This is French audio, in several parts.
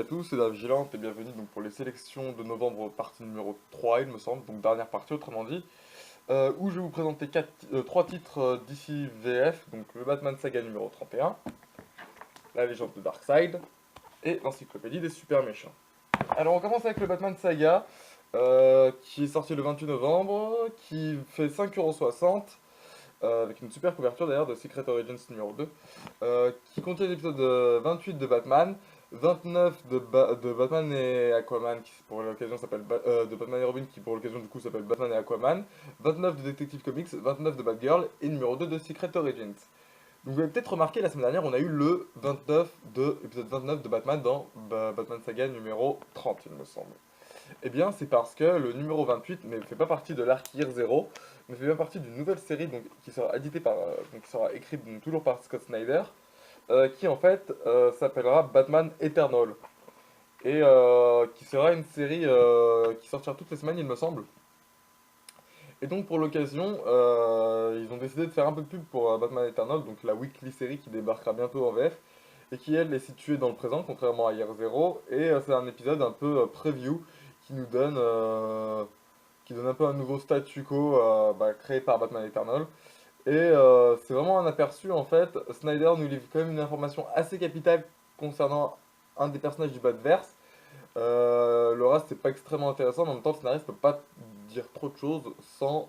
tous, c'est la Vigilante et bienvenue donc pour les sélections de novembre, partie numéro 3 il me semble, donc dernière partie autrement dit, où je vais vous présenter 3 titres d'ici VF, donc le Batman Saga numéro 31, la légende de Darkseid et l'encyclopédie des super méchants. Alors on commence avec le Batman Saga, qui est sorti le 28 novembre, qui fait 5,60 €, avec une super couverture d'ailleurs de Secret Origins numéro 2, qui contient l'épisode 28 de Batman, 29 de Batman et Aquaman, qui pour l'occasion s'appelle de Batman et Robin, qui pour l'occasion du coup s'appelle Batman et Aquaman, 29 de Detective Comics, 29 de Batgirl et numéro 2 de Secret Origins. Donc vous avez peut-être remarqué la semaine dernière, on a eu le 29 de épisode 29 de Batman dans Batman Saga numéro 30 il me semble. Eh bien, c'est parce que le numéro 28 ne fait pas partie de l'arc Year Zero, mais fait bien partie d'une nouvelle série donc, qui sera éditée par, donc, qui sera écrite donc, toujours par Scott Snyder, qui en fait s'appellera Batman Eternal. Et qui sera une série qui sortira toutes les semaines, il me semble. Et donc pour l'occasion, ils ont décidé de faire un peu de pub pour Batman Eternal, donc la weekly série qui débarquera bientôt en VF, et qui elle est située dans le présent, contrairement à Year Zero, et c'est un épisode un peu preview qui nous qui donne un peu un nouveau statu quo créé par Batman Eternal. Et c'est vraiment un aperçu en fait. Snyder nous livre quand même une information assez capitale concernant un des personnages du Batverse. Le reste c'est pas extrêmement intéressant, mais en même temps le scénariste peut pas dire trop de choses sans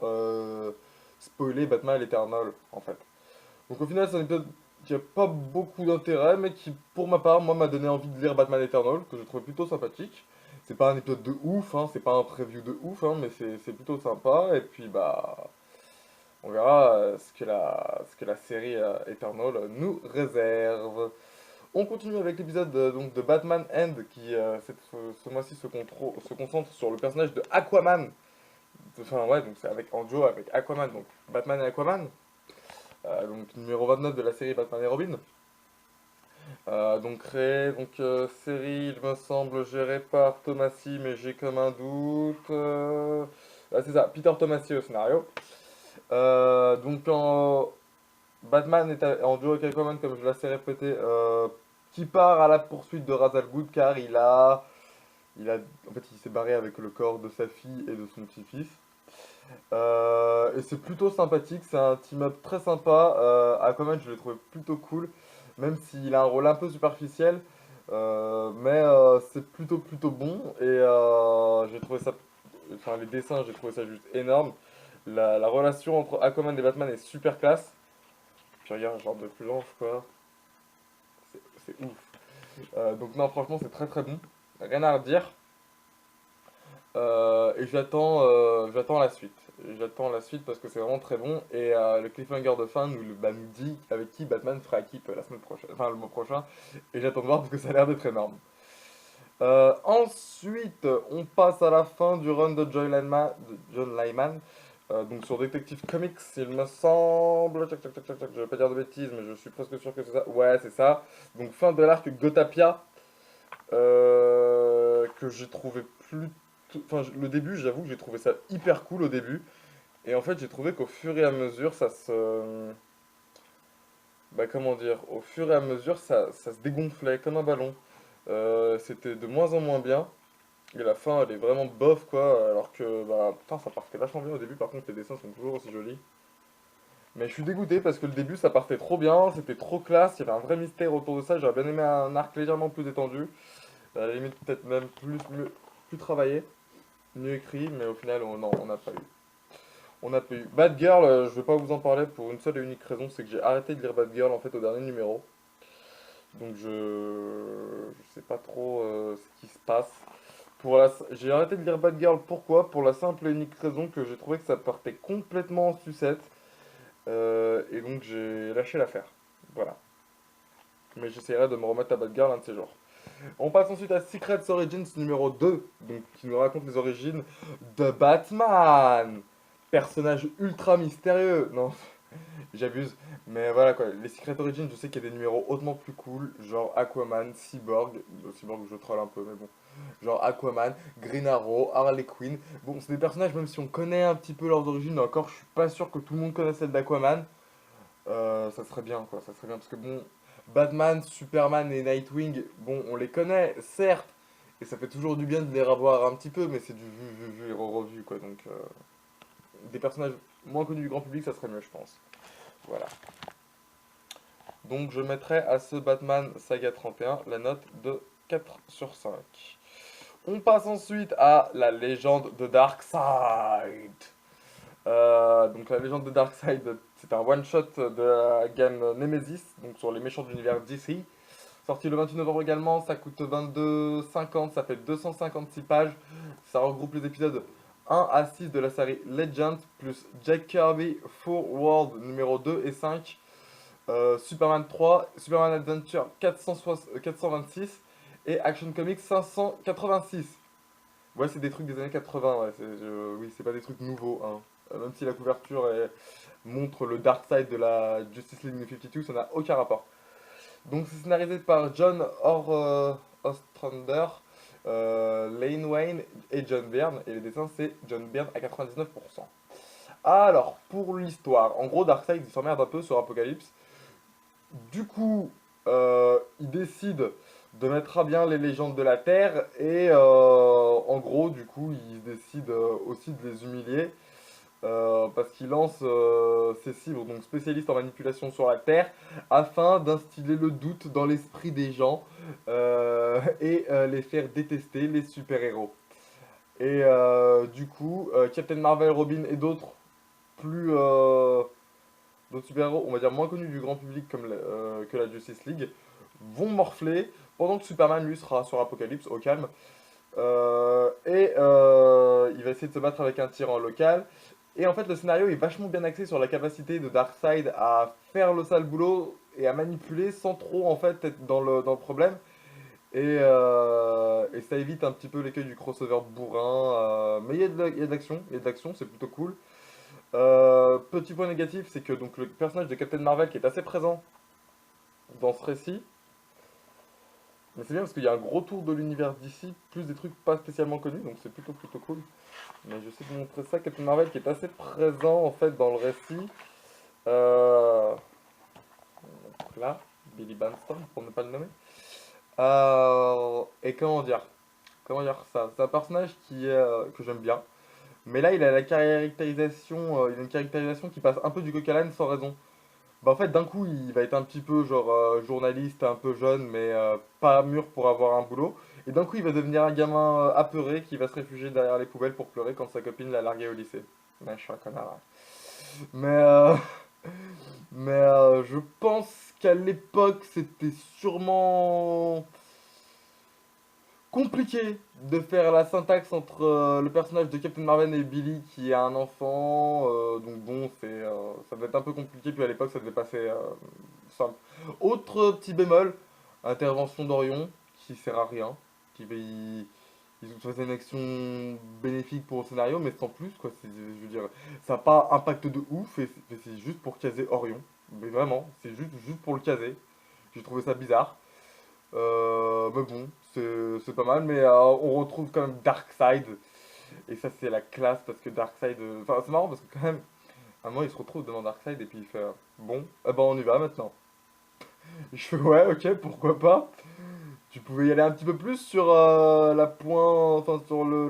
spoiler Batman Eternal en fait. Donc au final c'est un épisode qui a pas beaucoup d'intérêt, mais qui pour ma part moi m'a donné envie de lire Batman Eternal, que je trouve plutôt sympathique. C'est pas un épisode de ouf, hein, c'est pas un preview de ouf, hein, mais c'est plutôt sympa. Et puis bah on verra ce que la série Eternal nous réserve. On continue avec l'épisode donc de Batman End qui ce mois-ci se concentre sur le personnage de Aquaman. Enfin ouais, donc c'est avec en duo avec Aquaman, donc Batman et Aquaman. Donc numéro 29 de la série Batman et Robin. Donc créé, donc série, il me semble, gérée par Tomasi, mais j'ai comme un doute. Ah, c'est ça, Peter Tomasi au scénario. Donc en Batman est en duo avec Aquaman, comme je l'ai assez répété, qui part à la poursuite de Ra's al Ghul car en fait, il s'est barré avec le corps de sa fille et de son petit-fils. Et c'est plutôt sympathique, c'est un team-up très sympa. Aquaman, je l'ai trouvé plutôt cool, même s'il a un rôle un peu superficiel. Mais c'est plutôt bon. Et j'ai trouvé ça. Enfin, les dessins, j'ai trouvé ça juste énorme. La relation entre Aquaman et Batman est super classe. Puis regarde, genre de plus blanche, quoi. C'est ouf. Donc, non, franchement, c'est très bon. Rien à redire. Et j'attends la suite. J'attends la suite parce que c'est vraiment très bon. Et le cliffhanger de fin nous dit avec qui Batman fera équipe la semaine prochaine, enfin le mois prochain. Et j'attends de voir parce que ça a l'air d'être énorme. Ensuite, on passe à la fin du run de John Lyman. Donc sur Detective Comics, il me semble. Je vais pas dire de bêtises, mais je suis presque sûr que c'est ça. Ouais, c'est ça. Donc fin de l'arc Gothapia, que j'ai trouvé plus. Enfin, le début, j'avoue que j'ai trouvé ça hyper cool au début. Et en fait, j'ai trouvé qu'au fur et à mesure, ça se. Bah, comment dire? Au fur et à mesure, ça se dégonflait comme un ballon. C'était de moins en moins bien. Et la fin, elle est vraiment bof, quoi. Alors que, bah, putain, ça partait vachement bien au début. Par contre, les dessins sont toujours aussi jolis. Mais je suis dégoûté parce que le début, ça partait trop bien. C'était trop classe. Il y avait un vrai mystère autour de ça. J'aurais bien aimé un arc légèrement plus étendu. À la limite, peut-être même plus travaillé, mieux écrit. Mais au final, non, on n'a pas eu. On n'a pas eu. Batgirl, je vais pas vous en parler pour une seule et unique raison, c'est que j'ai arrêté de lire Batgirl en fait au dernier numéro. Donc je sais pas trop ce qui se passe. J'ai arrêté de lire Batgirl, pourquoi? Pour la simple et unique raison que j'ai trouvé que ça partait complètement en sucette. Et donc j'ai lâché l'affaire. Voilà. Mais j'essaierai de me remettre à Batgirl un de ces jours. On passe ensuite à Secret Origins numéro 2, donc, qui nous raconte les origines de Batman. Personnage ultra mystérieux. Non, j'abuse. Mais voilà quoi, les Secret Origins, je sais qu'il y a des numéros hautement plus cool, genre Aquaman, Cyborg, Cyborg je troll un peu, mais bon. Genre Aquaman, Green Arrow, Harley Quinn. Bon, c'est des personnages, même si on connaît un petit peu leurs origines, mais encore, je suis pas sûr que tout le monde connaisse celle d'Aquaman. Ça serait bien quoi, ça serait bien, parce que bon, Batman, Superman et Nightwing, bon, on les connaît, certes, et ça fait toujours du bien de les revoir un petit peu, mais c'est du vu et revu, quoi. Donc, des personnages moins connus du grand public, ça serait mieux, je pense. Voilà. Donc, je mettrais à ce Batman Saga 31 la note de 4 sur 5. On passe ensuite à la légende de Darkseid. Donc la légende de Darkseid, c'est un one-shot de la gamme Nemesis, donc sur les méchants de l'univers DC. Sorti le 28 novembre également, ça coûte 22,50, ça fait 256 pages. Ça regroupe les épisodes 1 à 6 de la série Legends, plus Jack Kirby Forward numéro 2 et 5, Superman 3, Superman Adventure 426 et Action Comics 586. Ouais, c'est des trucs des années 80, ouais, oui, c'est pas des trucs nouveaux, hein. Même si la couverture montre le dark side de la Justice League New 52, ça n'a aucun rapport. Donc c'est scénarisé par John Ostrander, Lane Wayne et John Byrne, et les dessins c'est John Byrne à 99%. Alors, pour l'histoire, en gros Darkseid il s'emmerde un peu sur Apocalypse. Du coup, il décide de mettre à bien les légendes de la Terre et en gros, du coup, il décide aussi de les humilier parce qu'il lance ses cibres, donc spécialistes en manipulation sur la Terre, afin d'instiller le doute dans l'esprit des gens et les faire détester les super-héros. Et du coup, Captain Marvel, Robin et d'autres plus d'autres super-héros, on va dire moins connus du grand public comme que la Justice League, vont morfler pendant que Superman lui sera sur Apocalypse au calme. Il va essayer de se battre avec un tyran local. Et en fait, le scénario est vachement bien axé sur la capacité de Darkseid à faire le sale boulot et à manipuler sans trop en fait être dans le problème. Et ça évite un petit peu l'écueil du crossover bourrin. Mais il y a de l'action, il y a de l'action, c'est plutôt cool. Petit point négatif, c'est que donc, le personnage de Captain Marvel qui est assez présent dans ce récit, mais c'est bien parce qu'il y a un gros tour de l'univers d'ici, plus des trucs pas spécialement connus, donc c'est plutôt cool. Mais je sais de montrer ça, Captain Marvel qui est assez présent en fait dans le récit. Euh, donc là, Billy Banston pour ne pas le nommer. Et comment dire ça? C'est un personnage que j'aime bien. Mais là, il a la caractérisation, il a une caractérisation qui passe un peu du coq à l'âne sans raison. Bah en fait, d'un coup, il va être un petit peu genre journaliste, un peu jeune, mais pas mûr pour avoir un boulot. Et d'un coup, il va devenir un gamin apeuré qui va se réfugier derrière les poubelles pour pleurer quand sa copine l'a largué au lycée. Mais je suis un connard, hein. Mais je pense qu'à l'époque, c'était sûrement compliqué de faire la syntaxe entre le personnage de Captain Marvel et Billy qui a un enfant. Donc bon, ça devait être un peu compliqué, puis à l'époque ça devait passer simple. Autre petit bémol, intervention d'Orion qui sert à rien, qui va ils ont fait une action bénéfique pour le scénario, mais sans plus, quoi. Je veux dire, ça n'a pas impact de ouf, et c'est juste pour caser Orion. Mais vraiment, c'est juste pour le caser. J'ai trouvé ça bizarre. Mais bon, c'est pas mal, mais on retrouve quand même Darkseid. Et ça, c'est la classe parce que Darkseid. Enfin, c'est marrant parce que quand même, à un moment, il se retrouve devant Darkseid et puis il fait bon, eh ben on y va maintenant. Je fais ouais, ok, pourquoi pas. Tu pouvais y aller un petit peu plus sur la point. Enfin, sur le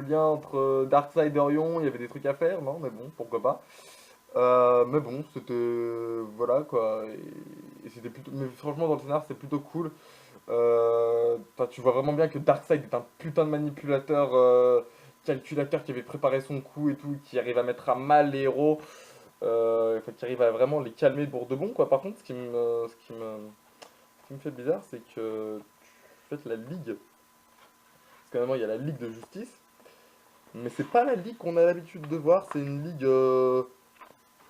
lien entre Darkseid et Orion, il y avait des trucs à faire, non, mais bon, pourquoi pas. Mais bon, c'était. Voilà quoi. Et c'était plutôt. Mais franchement, dans le scénar, c'est plutôt cool. Tu vois vraiment bien que Darkseid est un putain de manipulateur, calculateur qui avait préparé son coup et tout, qui arrive à mettre à mal les héros, enfin, qui arrive à vraiment les calmer pour de bon, quoi. Par contre, ce qui me fait bizarre, c'est que en fait, la Ligue, parce qu'à un moment, il y a la Ligue de Justice, mais c'est pas la Ligue qu'on a l'habitude de voir, c'est une Ligue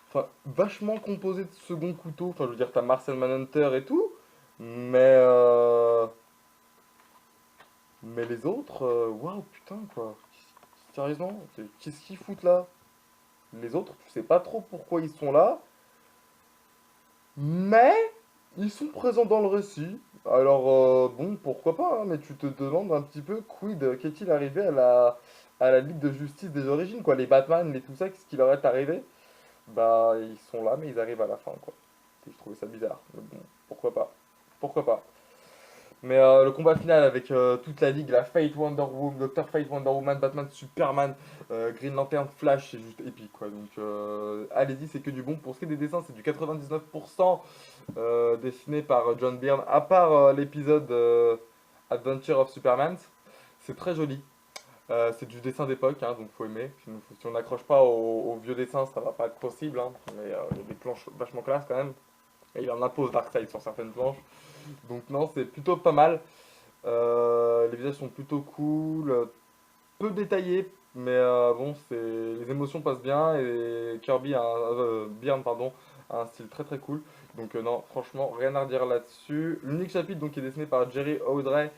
enfin, vachement composée de second couteau. Enfin, je veux dire, t'as Marcel Manhunter et tout, mais mais les autres, waouh, putain, quoi. Sérieusement, qu'est-ce qu'ils foutent là? Les autres, tu sais pas trop pourquoi ils sont là, mais ils sont présents dans le récit. Alors, bon, pourquoi pas, hein, mais tu te demandes un petit peu, qu'est-il arrivé à la Ligue de Justice des origines, quoi. Les Batman, les tout ça, qu'est-ce qui leur est arrivé? Bah, ils sont là, mais ils arrivent à la fin, quoi. que je trouvais ça bizarre. Mais bon, pourquoi pas. Pourquoi pas. Mais le combat final avec toute la ligue, la Fate Wonder Woman, Dr. Fate Wonder Woman, Batman, Superman, Green Lantern, Flash, c'est juste épique quoi. Donc allez-y, c'est que du bon. Pour ce qui est des dessins, c'est du 99% dessiné par John Byrne, à part l'épisode Adventure of Superman. C'est très joli. C'est du dessin d'époque, hein, donc faut aimer. Si on n'accroche pas au vieux dessin, ça va pas être possible. Hein. Mais il y a des planches vachement classe quand même. Et il en impose Darkseid sur certaines planches. Donc non, c'est plutôt pas mal. Les visages sont plutôt cool, peu détaillés, mais bon, les émotions passent bien et Byrne pardon, a un style très très cool. Donc non, franchement, rien à redire là-dessus. L'unique chapitre donc qui est dessiné par Jerry Audrey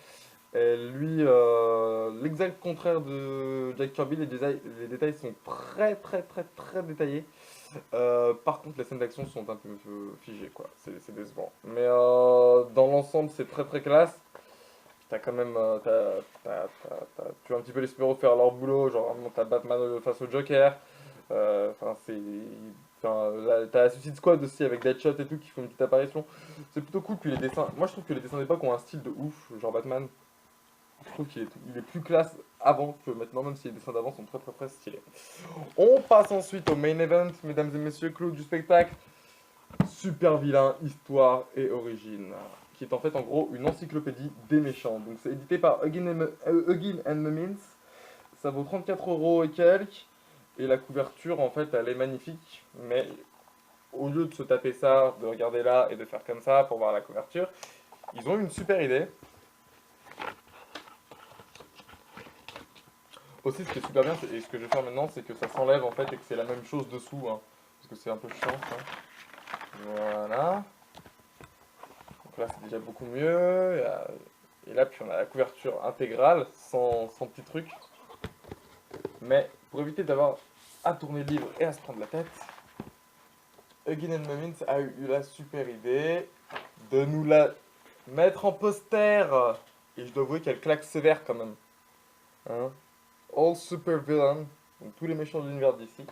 est lui l'exact contraire de Jack Kirby. Les détails sont très très très très détaillés. Par contre, les scènes d'action sont un peu figées, quoi. C'est décevant. Mais dans l'ensemble, c'est très très classe. T'as quand même. Tu vois un petit peu les super-héros faire leur boulot. Genre, vraiment, t'as Batman face au Joker. Enfin, c'est. Enfin, t'as la Suicide Squad aussi avec Deadshot et tout qui font une petite apparition. C'est plutôt cool. Puis les dessins. Moi, je trouve que les dessins d'époque ont un style de ouf. Genre Batman. Je trouve il est plus classe avant que maintenant, même si les dessins d'avant sont très très très stylés. On passe ensuite au main event, mesdames et messieurs, clou du spectacle. Super vilain, histoire et origine. Qui est en fait en gros une encyclopédie des méchants. Donc c'est édité par Huggin and Mummins. Ça vaut 34 € et quelques. Et la couverture en fait elle est magnifique. Mais au lieu de se taper ça, de regarder là et de faire comme ça pour voir la couverture, ils ont eu une super idée. Aussi, ce qui est super bien, et ce que je vais faire maintenant, c'est que ça s'enlève en fait et que c'est la même chose dessous. Hein, parce que c'est un peu chiant ça. Voilà. Donc là, c'est déjà beaucoup mieux. Et là, puis on a la couverture intégrale, sans petits trucs. Mais pour éviter d'avoir à tourner le livre et à se prendre la tête, Huggin and Mummins a eu la super idée de nous la mettre en poster. Et je dois avouer qu'elle claque sévère quand même. Hein? All super villain, donc tous les méchants de l'univers d'ici.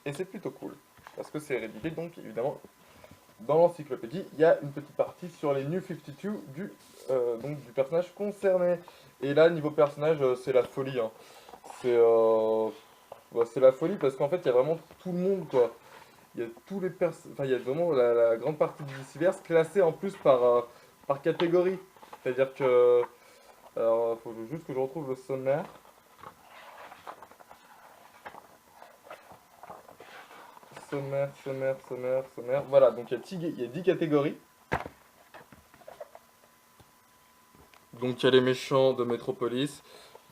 Et c'est plutôt cool, parce que c'est réédité, donc évidemment, dans l'encyclopédie, il y a une petite partie sur les New 52 donc, du personnage concerné. Et là, niveau personnage, c'est la folie. Hein. C'est la folie, parce qu'en fait, il y a vraiment tout le monde, quoi. Il y a tous les enfin, il y a vraiment la grande partie du Multiverse classée en plus par catégorie. C'est-à-dire que... Alors, il faut juste que je retrouve le sommaire. Sommaire. Voilà, donc il y a 10 catégories. Donc il y a les méchants de Metropolis.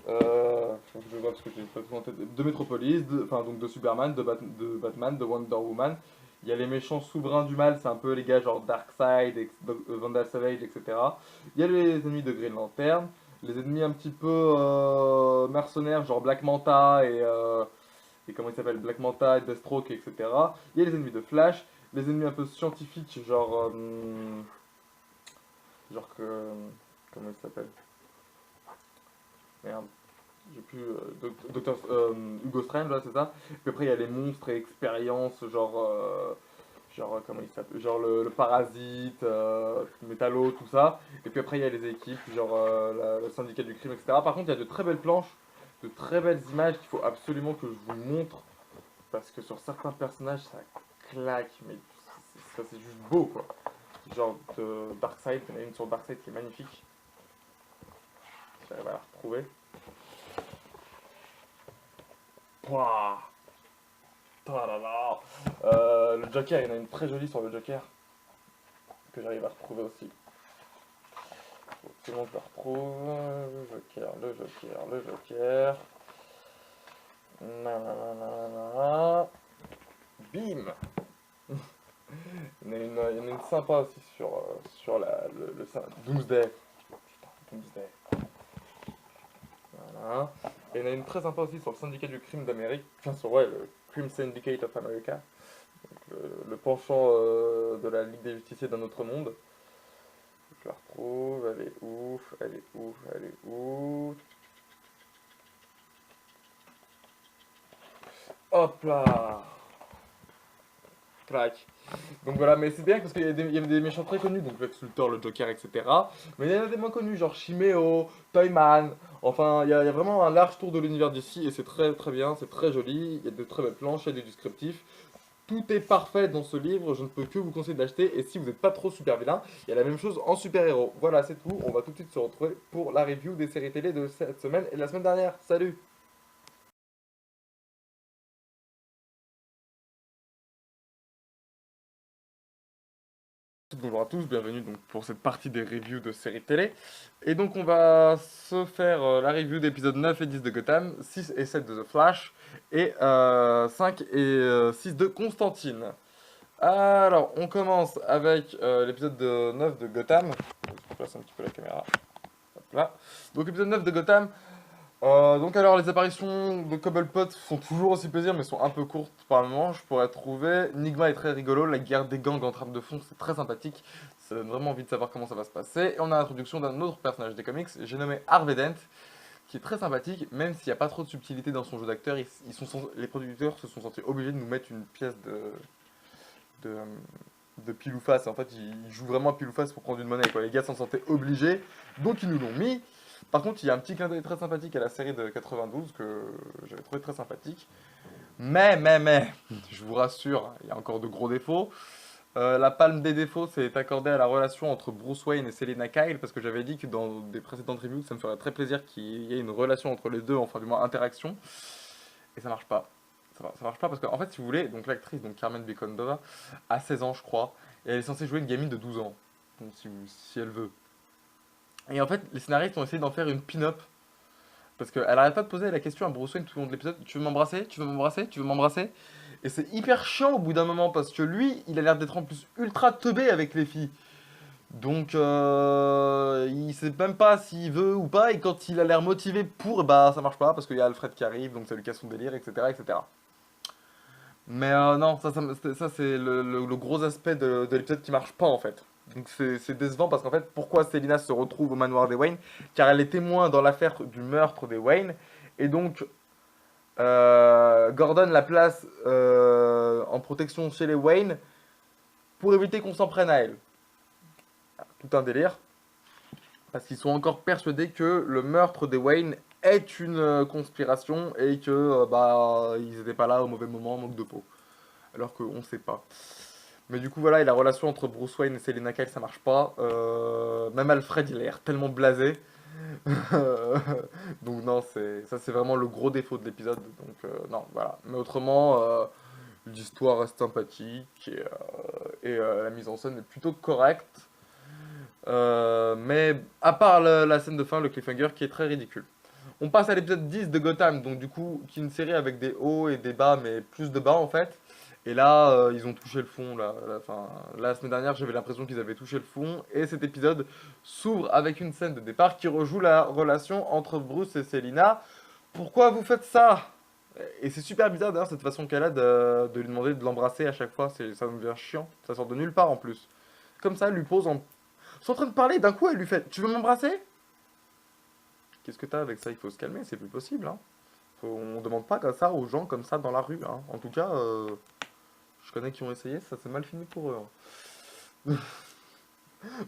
Faut que je vois parce que j'ai pas tout en tête. De Metropolis, enfin donc de Superman, de Batman, de Wonder Woman. Il y a les méchants souverains du mal, c'est un peu les gars genre Darkseid, Vandal Savage, etc. Il y a les ennemis de Green Lantern. Les ennemis un petit peu mercenaires, genre Black Manta et comment il s'appelle, Black Manta, Deathstroke, etc. Il y a les ennemis de Flash, les ennemis un peu scientifiques, genre que, comment il s'appelle, merde, j'ai plus, Docteur Hugo Strange, là, c'est ça. Puis après il y a les monstres et expériences, comment il s'appelle, genre le Parasite, Métallo, tout ça. Et puis après il y a les équipes, genre le syndicat du crime, etc. Par contre il y a de très belles planches, de très belles images qu'il faut absolument que je vous montre. Parce que sur certains personnages, ça claque, mais c'est juste beau, quoi. Genre de Darkseid, il y en a une sur Darkseid qui est magnifique. J'arrive à la retrouver. Pouah. Oh là là. Le Joker, il y en a une très jolie sur le Joker. Que j'arrive à retrouver aussi. Comment je la retrouve? Le Joker. Nanana. Bim. Il y en a une sympa aussi sur le Doomsday. Putain, Doomsday. Voilà. Et il y en a une très sympa aussi sur le syndicat du crime d'Amérique. Enfin, sur le Crime Syndicate of America. Donc, le penchant de la Ligue des Justiciers d'un autre monde. Je la retrouve, elle est ouf, elle est ouf, elle est ouf. Hop là! Crac. Donc voilà, mais c'est bien parce qu'il y avait des méchants très connus, donc Lex Luthor, le Joker, etc. Mais il y en a des moins connus, genre Shimeo, Toyman. Enfin, il y a vraiment un large tour de l'univers d'ici et c'est très très bien, c'est très joli. Il y a de très belles planches, il y a des descriptifs. Tout est parfait dans ce livre, je ne peux que vous conseiller d'acheter. Et si vous n'êtes pas trop super vilain, il y a la même chose en super-héros. Voilà, c'est tout. On va tout de suite se retrouver pour la review des séries télé de cette semaine et de la semaine dernière. Salut! Bonjour à tous, bienvenue donc pour cette partie des reviews de séries télé. Et donc on va se faire la review d'épisodes 9 et 10 de Gotham, 6 et 7 de The Flash, et 5 et 6 de Constantine. Alors on commence avec l'épisode 9 de Gotham. Je place un petit peu la caméra. Hop là. Donc épisode 9 de Gotham. Donc alors les apparitions de Cobblepot font toujours aussi plaisir mais sont un peu courtes par moment, je pourrais trouver. Nigma est très rigolo, la guerre des gangs en trame de fond c'est très sympathique, ça donne vraiment envie de savoir comment ça va se passer. Et on a l'introduction d'un autre personnage des comics, j'ai nommé Harvey Dent, qui est très sympathique, même s'il n'y a pas trop de subtilité dans son jeu d'acteur, les producteurs se sont sentis obligés de nous mettre une pièce de, euh, de pile ou face. En fait ils jouent vraiment à pile ou face pour prendre une monnaie quoi, les gars s'en sentaient obligés, donc ils nous l'ont mis. Par contre, il y a un petit clin d'œil très sympathique à la série de 92 que j'avais trouvé très sympathique. Mais, je vous rassure, il y a encore de gros défauts. La palme des défauts s'est accordée à la relation entre Bruce Wayne et Selina Kyle, parce que j'avais dit que dans des précédentes reviews, ça me ferait très plaisir qu'il y ait une relation entre les deux, enfin du moins interaction. Et ça marche pas. Ça marche pas parce qu'en fait, si vous voulez, donc l'actrice, donc Carmen Bicondova, a 16 ans, je crois, et elle est censée jouer une gamine de 12 ans. Donc si elle veut. Et en fait, les scénaristes ont essayé d'en faire une pin-up. Parce qu'elle arrête pas de poser la question à Bruce Wayne tout le long de l'épisode. Tu veux m'embrasser? Tu veux m'embrasser? Tu veux m'embrasser? Et c'est hyper chiant au bout d'un moment parce que lui, il a l'air d'être en plus ultra teubé avec les filles. Donc, il sait même pas s'il veut ou pas. Et quand il a l'air motivé pour, bah ça marche pas parce qu'il y a Alfred qui arrive, donc ça lui casse son délire, etc. etc. Mais non, ça c'est le gros aspect de l'épisode qui marche pas en fait. Donc c'est décevant parce qu'en fait, pourquoi Selina se retrouve au manoir des Wayne? Car elle est témoin dans l'affaire du meurtre des Wayne. Et donc, Gordon la place en protection chez les Wayne pour éviter qu'on s'en prenne à elle. Tout un délire. Parce qu'ils sont encore persuadés que le meurtre des Wayne est une conspiration et que bah ils étaient pas là au mauvais moment, manque de peau. Alors qu'on sait pas. Mais du coup, voilà, et la relation entre Bruce Wayne et Selina Kyle, ça marche pas. Même Alfred, il a l'air tellement blasé. Donc non, ça c'est vraiment le gros défaut de l'épisode. Donc non, voilà. Mais autrement, l'histoire reste sympathique et la mise en scène est plutôt correcte. Mais à part la scène de fin, le cliffhanger qui est très ridicule. On passe à l'épisode 10 de Gotham, donc du coup, qui est une série avec des hauts et des bas, mais plus de bas en fait. Et là, ils ont touché le fond. Enfin, la semaine dernière, j'avais l'impression qu'ils avaient touché le fond. Et cet épisode s'ouvre avec une scène de départ qui rejoue la relation entre Bruce et Selina. Pourquoi vous faites ça? Et c'est super bizarre d'ailleurs cette façon qu'elle a de lui demander de l'embrasser à chaque fois. Ça me devient chiant. Ça sort de nulle part en plus. Comme ça, elle lui pose en. Ils sont en train de parler, d'un coup, elle lui fait: Tu veux m'embrasser? Qu'est-ce que t'as avec ça? Il faut se calmer, c'est plus possible. Hein. On demande pas comme ça aux gens comme ça dans la rue. Hein. En tout cas. Je connais qui ont essayé, ça s'est mal fini pour eux. Hein.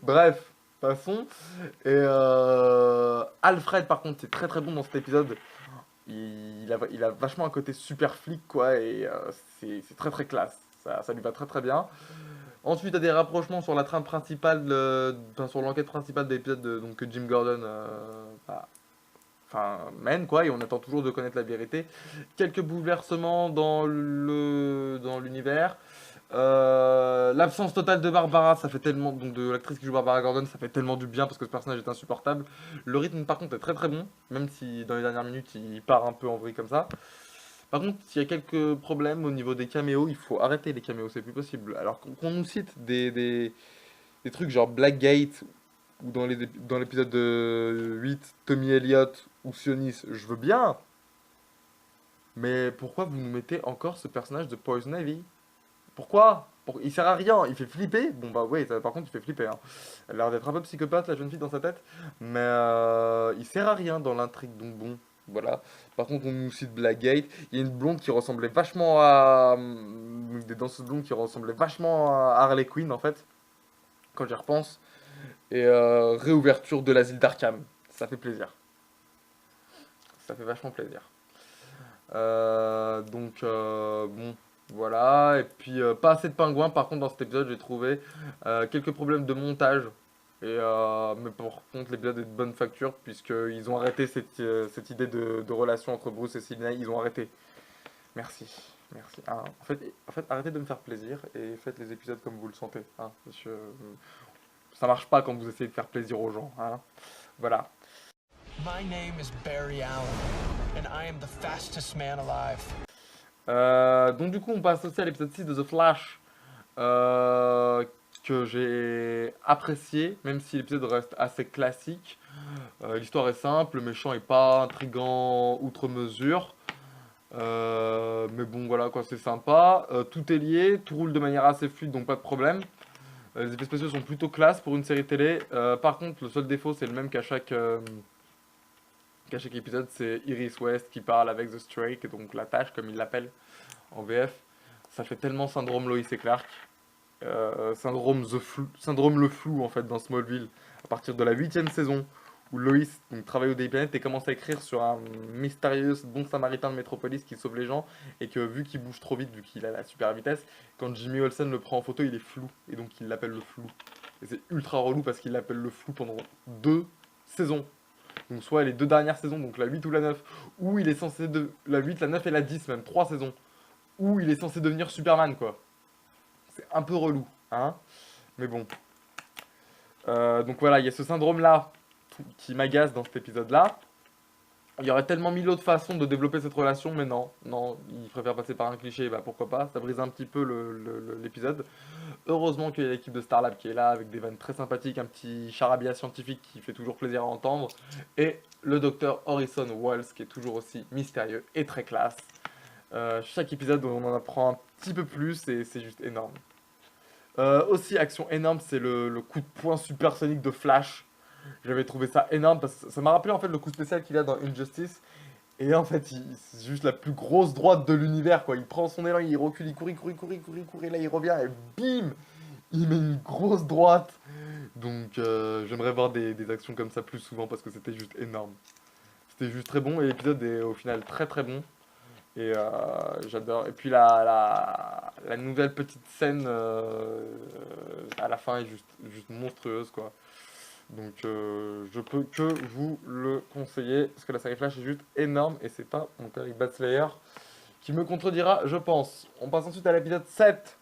Bref, passons. Et Alfred, par contre, c'est très très bon dans cet épisode. Il a vachement un côté super flic, quoi, et c'est très très classe. Ça lui va très très bien. Ensuite, il y a des rapprochements sur la trame principale, enfin, sur l'enquête principale de l'épisode donc, que Jim Gordon enfin, mène, quoi, et on attend toujours de connaître la vérité. Quelques bouleversements dans l'univers. L'absence totale de Barbara, ça fait tellement, donc de l'actrice qui joue Barbara Gordon, ça fait tellement du bien parce que ce personnage est insupportable. Le rythme par contre est très très bon, même si dans les dernières minutes il part un peu en vrille comme ça. Par contre, il y a quelques problèmes au niveau des caméos, il faut arrêter les caméos, c'est plus possible. Alors qu'on nous cite des trucs genre Blackgate, ou dans l'épisode de 8, Tommy Elliott ou Sionis, je veux bien. Mais pourquoi vous nous mettez encore ce personnage de Poison Ivy? Pourquoi? Il sert à rien, il fait flipper. Bon bah ouais, par contre il fait flipper. Hein. Elle a l'air d'être un peu psychopathe la jeune fille dans sa tête. Mais il sert à rien dans l'intrigue, donc bon. Voilà. Par contre, on nous cite Blackgate. Il y a une blonde qui ressemblait vachement à. Des danseuses blondes qui ressemblaient vachement à Harley Quinn, en fait, quand j'y repense. Et réouverture de l'asile d'Arkham. Ça fait plaisir. Ça fait vachement plaisir. Bon, voilà. Et puis, pas assez de pingouins, par contre, dans cet épisode, j'ai trouvé quelques problèmes de montage. Mais par contre, l'épisode est de bonne facture, puisqu'ils ont arrêté cette idée de relation entre Bruce et Sidney. Ils ont arrêté. Merci. Merci. Ah, en fait, arrêtez de me faire plaisir et faites les épisodes comme vous le sentez. Hein, parce que, ça marche pas quand vous essayez de faire plaisir aux gens. Hein. Voilà. My name is Barry Allen, and I am the fastest man alive. Donc du coup, on passe aussi à l'épisode 6 de The Flash, que j'ai apprécié, même si l'épisode reste assez classique. L'histoire est simple, le méchant est pas intriguant outre mesure. Mais bon, voilà quoi, c'est sympa. Tout est lié, tout roule de manière assez fluide, donc pas de problème. Les effets spéciaux sont plutôt classe pour une série télé. Par contre, le seul défaut, c'est le même qu'à chaque épisode, c'est Iris West qui parle avec The Strake, donc la tâche comme il l'appelle en VF. Ça fait tellement syndrome Lois et Clark, syndrome le flou en fait dans Smallville, à partir de la 8ème saison, où Lois donc, travaille au Daily Planet et commence à écrire sur un mystérieux bon samaritain de Metropolis qui sauve les gens, et que vu qu'il bouge trop vite, vu qu'il a la super vitesse, quand Jimmy Olsen le prend en photo, il est flou, et donc il l'appelle le flou. Et c'est ultra relou parce qu'il l'appelle le flou pendant 2 saisons. Donc soit les 2 dernières saisons, donc la 8 ou la 9, où il est censé de... La 8, la 9 et la 10 même, 3 saisons, où il est censé devenir Superman, quoi. C'est un peu relou, hein. Mais bon. Donc voilà, il y a ce syndrome-là qui m'agace dans cet épisode-là. Il y aurait tellement mille autres façons de développer cette relation, mais non, il préfère passer par un cliché, bah pourquoi pas, ça brise un petit peu l'épisode. Heureusement qu'il y a l'équipe de Starlab qui est là, avec des vannes très sympathiques, un petit charabia scientifique qui fait toujours plaisir à entendre, et le docteur Orison Welles qui est toujours aussi mystérieux et très classe. Chaque épisode on en apprend un petit peu plus et c'est juste énorme. Aussi, action énorme, c'est le coup de poing supersonique de Flash. J'avais trouvé ça énorme parce que ça m'a rappelé en fait le coup spécial qu'il a dans Injustice. Et en fait, c'est juste la plus grosse droite de l'univers quoi. Il prend son élan, il recule, il court, et là il revient et bim, il met une grosse droite. Donc j'aimerais voir des actions comme ça plus souvent parce que c'était juste énorme. C'était juste très bon et l'épisode est au final très très bon. Et j'adore. Et puis la nouvelle petite scène à la fin est juste monstrueuse quoi. Donc je peux que vous le conseiller parce que la série Flash est juste énorme et c'est pas mon collègue Bat Slayer qui me contredira, je pense. On passe ensuite à l'épisode 7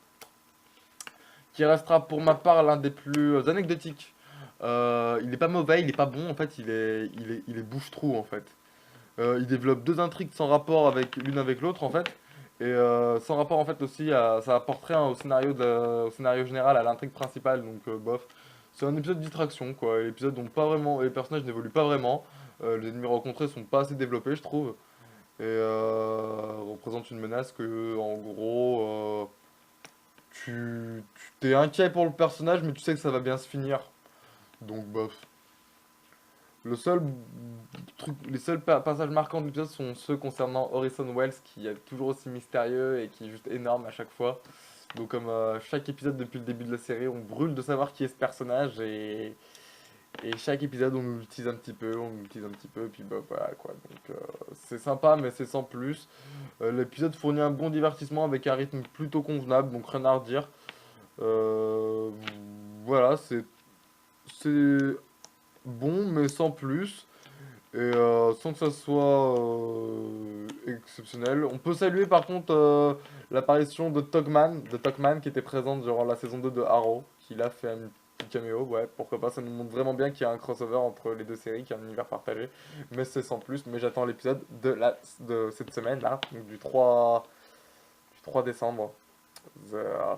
qui restera pour ma part l'un des plus anecdotiques. Il est pas mauvais, il est pas bon en fait, il est bouche-trou en fait. Il développe 2 intrigues sans rapport avec l'une avec l'autre en fait. Et sans rapport en fait aussi, ça apporte rien au scénario général, à l'intrigue principale, donc bof. C'est un épisode de distraction quoi, l'épisode dont pas vraiment, les personnages n'évoluent pas vraiment, les ennemis rencontrés sont pas assez développés je trouve. Et représentent une menace que en gros, tu t'es inquiet pour le personnage mais tu sais que ça va bien se finir. Donc bof. Les seuls passages marquants de l'épisode sont ceux concernant Orison Welles, qui est toujours aussi mystérieux et qui est juste énorme à chaque fois. Donc comme chaque épisode depuis le début de la série, on brûle de savoir qui est ce personnage et chaque épisode on nous l'utilise un petit peu, et puis bah voilà quoi. Donc c'est sympa mais c'est sans plus. L'épisode fournit un bon divertissement avec un rythme plutôt convenable, donc rien à redire. Euh, voilà, c'est bon mais sans plus. Et sans que ça soit exceptionnel. On peut saluer par contre l'apparition de Togman qui était présente durant la saison 2 de Arrow, qui l'a fait un petit caméo, ouais, pourquoi pas, ça nous montre vraiment bien qu'il y a un crossover entre les 2 séries, qu'il y a un univers partagé, mais c'est sans plus, mais j'attends l'épisode de cette semaine là, donc du 3 décembre, The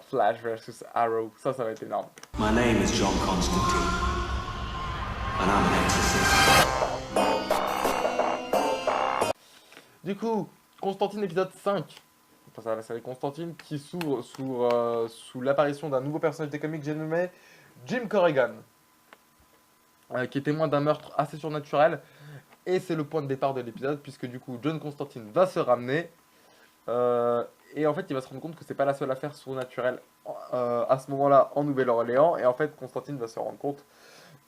Flash versus Arrow, ça va être énorme. My name is John Constantine, and I'm an exorcist. Du coup, Constantine épisode 5. On passe à la série Constantine qui s'ouvre sous l'apparition d'un nouveau personnage des comics, j'ai nommé Jim Corrigan, qui est témoin d'un meurtre assez surnaturel Et c'est le point de départ de l'épisode, puisque du coup, John Constantine va se ramener. Et en fait, il va se rendre compte que c'est pas la seule affaire surnaturelle à ce moment-là en Nouvelle-Orléans. Et en fait, Constantine va se rendre compte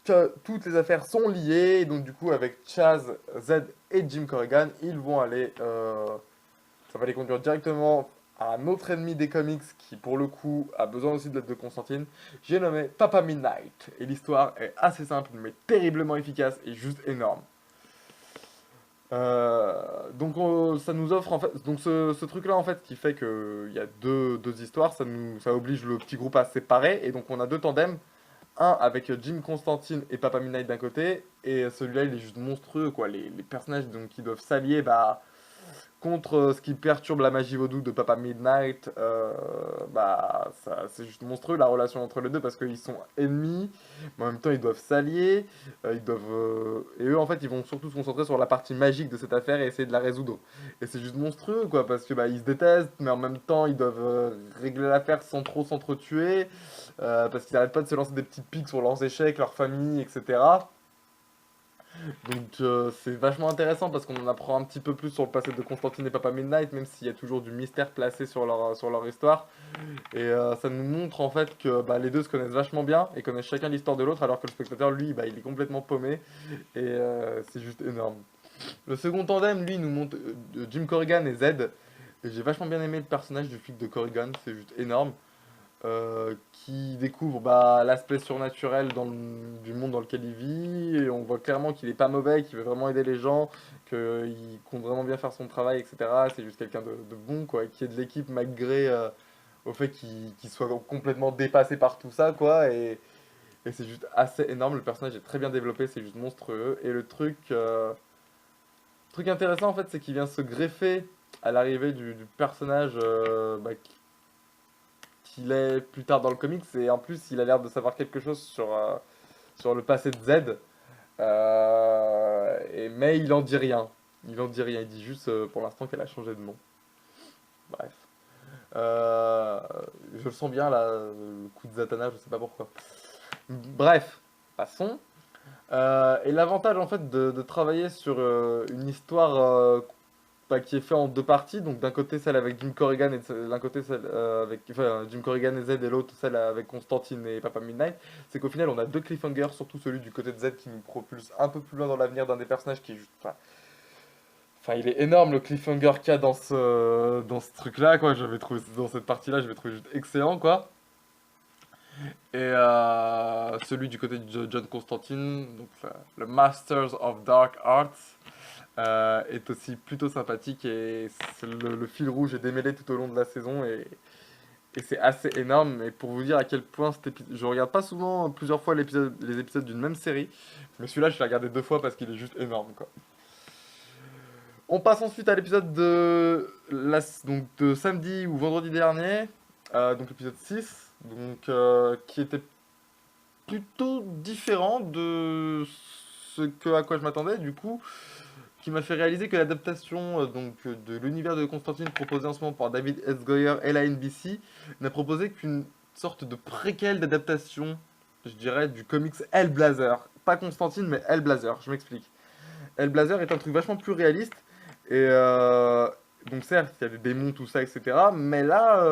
que toutes les affaires sont liées. Et donc, du coup, avec Chaz, Zed et Jim Corrigan, ils vont aller. Ça va les conduire directement à un autre ennemi des comics qui, pour le coup, a besoin aussi de l'aide de Constantine. J'ai nommé Papa Midnight. Et l'histoire est assez simple, mais terriblement efficace et juste énorme. Donc ça nous offre en fait donc ce truc là en fait qui fait que il y a deux histoires, ça oblige le petit groupe à se séparer et donc on a deux tandems, un avec Jim Constantine et Papa Midnight d'un côté et celui-là il est juste monstrueux quoi, les personnages donc qui doivent s'allier bah contre ce qui perturbe la magie vaudou de Papa Midnight, bah c'est juste monstrueux la relation entre les deux parce qu'ils sont ennemis, mais en même temps ils doivent s'allier, et eux en fait ils vont surtout se concentrer sur la partie magique de cette affaire et essayer de la résoudre. Et c'est juste monstrueux quoi parce que bah ils se détestent, mais en même temps ils doivent régler l'affaire sans trop s'entretuer, parce qu'ils n'arrêtent pas de se lancer des petites piques sur leurs échecs, leur famille, etc. Donc c'est vachement intéressant parce qu'on en apprend un petit peu plus sur le passé de Constantine et Papa Midnight, même s'il y a toujours du mystère placé sur leur histoire. Et ça nous montre en fait que bah, les deux se connaissent vachement bien et connaissent chacun l'histoire de l'autre, alors que le spectateur, lui, bah, il est complètement paumé. Et c'est juste énorme. Le second tandem, lui, nous montre Jim Corrigan et Zed. Et j'ai vachement bien aimé le personnage du flic de Corrigan, c'est juste énorme. Qui découvre bah, l'aspect surnaturel du monde dans lequel il vit. Et on voit clairement qu'il est pas mauvais, qu'il veut vraiment aider les gens, qu'il compte vraiment bien faire son travail, etc. C'est juste quelqu'un de bon, quoi, qui est de l'équipe malgré au fait qu'il soit complètement dépassé par tout ça, quoi. Et c'est juste assez énorme. Le personnage est très bien développé, c'est juste monstrueux. Et le truc intéressant, en fait, c'est qu'il vient se greffer à l'arrivée du personnage bah, qu'il est plus tard dans le comics, et en plus il a l'air de savoir quelque chose sur le passé de Z, mais il en dit rien. Il en dit rien, il dit juste pour l'instant qu'elle a changé de nom. Bref. Euh, je le sens bien là, le coup de Zatanna, je sais pas pourquoi. Bref, passons. Et l'avantage en fait de travailler sur une histoire bah, qui est fait en deux parties, donc d'un côté celle avec Jim Corrigan et d'un côté celle avec enfin, Jim Corrigan et Z et l'autre celle avec Constantine et Papa Midnight, c'est qu'au final on a deux cliffhangers, surtout celui du côté de Z qui nous propulse un peu plus loin dans l'avenir d'un des personnages qui est juste... Enfin, il est énorme le cliffhanger qu'il y a dans ce truc-là, quoi. J'avais trouvé, dans cette partie-là, j'avais trouvé juste excellent, quoi. Et celui du côté de John Constantine, donc le Masters of Dark Arts, est aussi plutôt sympathique et le fil rouge est démêlé tout au long de la saison et c'est assez énorme. Et pour vous dire à quel point cet épisode, je regarde pas souvent plusieurs fois les épisodes d'une même série, mais celui-là je l'ai regardé deux fois parce qu'il est juste énorme, quoi. On passe ensuite à l'épisode donc de samedi ou vendredi dernier, donc l'épisode 6, donc, qui était plutôt différent de à quoi je m'attendais, du coup, qui m'a fait réaliser que l'adaptation de l'univers de Constantine proposée en ce moment par David S. Goyer et la NBC n'a proposé qu'une sorte de préquel d'adaptation, je dirais, du comics Hellblazer. Pas Constantine, mais Hellblazer, je m'explique. Hellblazer est un truc vachement plus réaliste, et donc certes, il y a des démons, tout ça, etc. Mais là,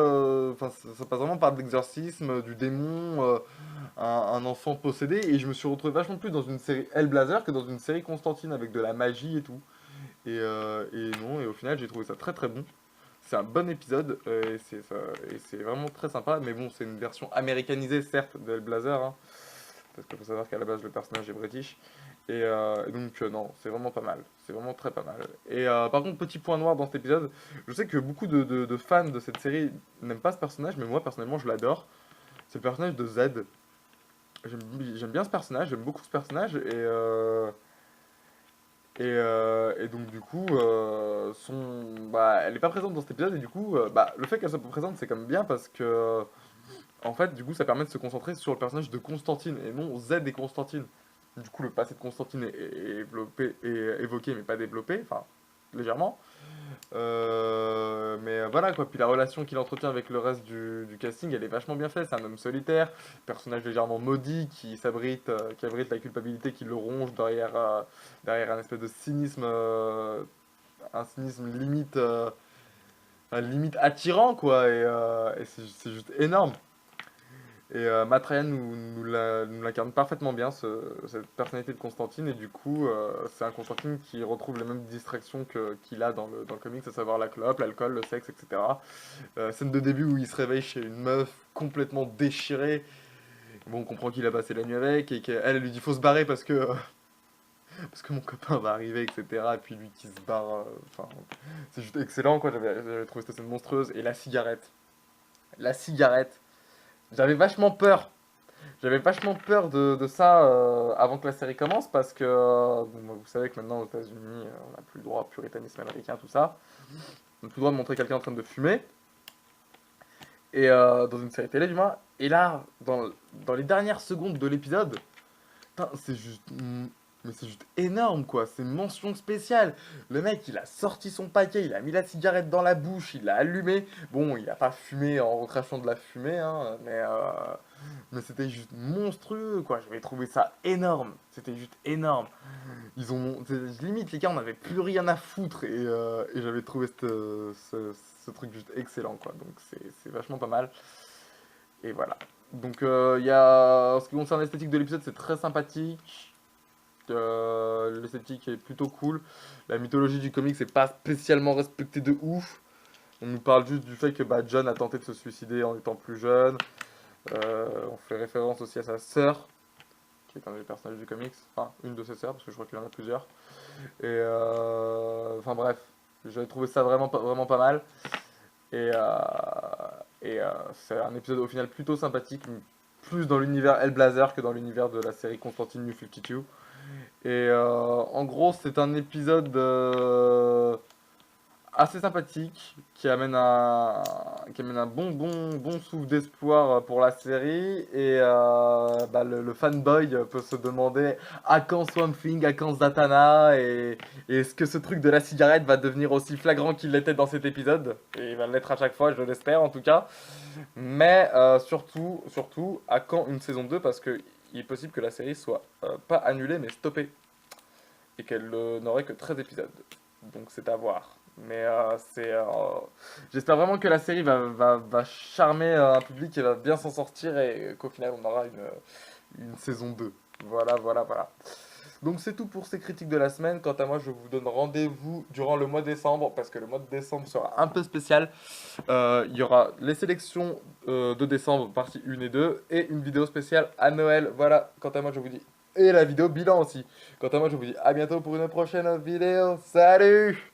ça passe vraiment par de l'exorcisme, du démon, un enfant possédé, et je me suis retrouvé vachement plus dans une série Hellblazer que dans une série Constantine avec de la magie et tout. Et non, et au final, j'ai trouvé ça très très bon. C'est un bon épisode, et c'est vraiment très sympa. Mais bon, c'est une version américanisée, certes, de Hellblazer, hein, parce qu'il faut savoir qu'à la base, le personnage est british. Et donc, non, c'est vraiment pas mal. C'est vraiment très pas mal. Et par contre, petit point noir dans cet épisode, je sais que beaucoup de fans de cette série n'aiment pas ce personnage, mais moi, personnellement, je l'adore. C'est le personnage de Z. J'aime bien ce personnage, j'aime beaucoup ce personnage, et donc du coup, elle est pas présente dans cet épisode, et du coup, le fait qu'elle soit pas présente, c'est quand même bien, parce que, en fait, du coup, ça permet de se concentrer sur le personnage de Constantine, et non Z et Constantine. Du coup, le passé de Constantine est évoqué, mais pas développé, enfin, légèrement. Mais voilà quoi, puis la relation qu'il entretient avec le reste du casting, elle est vachement bien faite. C'est un homme solitaire, personnage légèrement maudit qui abrite la culpabilité qui le ronge derrière un espèce de cynisme, un cynisme limite attirant quoi, et c'est juste énorme. Et Matt Ryan nous l'incarne parfaitement bien, cette personnalité de Constantine, et du coup, c'est un Constantine qui retrouve les mêmes distractions qu'il a dans le comics, à savoir la clope, l'alcool, le sexe, etc. Scène de début où il se réveille chez une meuf complètement déchirée. Bon, on comprend qu'il a passé la nuit avec, et qu'elle elle lui dit faut se barrer parce que mon copain va arriver, etc. Et puis lui qui se barre, enfin, c'est juste excellent quoi, j'avais trouvé cette scène monstrueuse. Et la cigarette. La cigarette. J'avais vachement peur. J'avais vachement peur de ça avant que la série commence parce que bon, vous savez que maintenant aux États-Unis on n'a plus le droit au puritanisme américain, tout ça. On n'a plus le droit de montrer quelqu'un en train de fumer. Et dans une série télé, du moins. Et là, dans les dernières secondes de l'épisode, putain, c'est juste. Mais c'est juste énorme quoi, c'est une mention spéciale. Le mec il a sorti son paquet, il a mis la cigarette dans la bouche, il l'a allumé. Bon, il a pas fumé en recrachant de la fumée, hein, mais c'était juste monstrueux quoi. J'avais trouvé ça énorme, c'était juste énorme. Limite les gars, on n'avait plus rien à foutre et j'avais trouvé ce truc juste excellent quoi. Donc c'est vachement pas mal. Et voilà. Donc en ce qui concerne l'esthétique de l'épisode, c'est très sympathique. L'esthétique est plutôt cool. La mythologie du comic c'est pas spécialement respecté de ouf. On nous parle juste du fait que John a tenté de se suicider en étant plus jeune. On fait référence aussi à sa sœur, qui est un des personnages du comics. Enfin, une de ses sœurs, parce que je crois qu'il y en a plusieurs. Et enfin bref, j'avais trouvé ça vraiment pas mal. Et c'est un épisode au final plutôt sympathique, plus dans l'univers Hellblazer que dans l'univers de la série Constantine New 52. Et en gros, c'est un épisode assez sympathique qui amène un bon souffle d'espoir pour la série. Et le fanboy peut se demander à quand Swamp Thing, à quand Zatanna, et est-ce que ce truc de la cigarette va devenir aussi flagrant qu'il l'était dans cet épisode. Et il va l'être à chaque fois, je l'espère en tout cas. Mais surtout, à quand une saison 2, parce que il est possible que la série soit pas annulée mais stoppée et qu'elle n'aurait que 13 épisodes. Donc c'est à voir. Mais j'espère vraiment que la série va charmer un public et va bien s'en sortir et qu'au final on aura une saison 2. Voilà. Donc c'est tout pour ces critiques de la semaine. Quant à moi, je vous donne rendez-vous durant le mois de décembre, parce que le mois de décembre sera un peu spécial. Il y aura les sélections de décembre, partie 1 et 2, et une vidéo spéciale à Noël. Voilà, quant à moi, je vous dis... Et la vidéo bilan aussi. Quant à moi, je vous dis à bientôt pour une prochaine vidéo. Salut!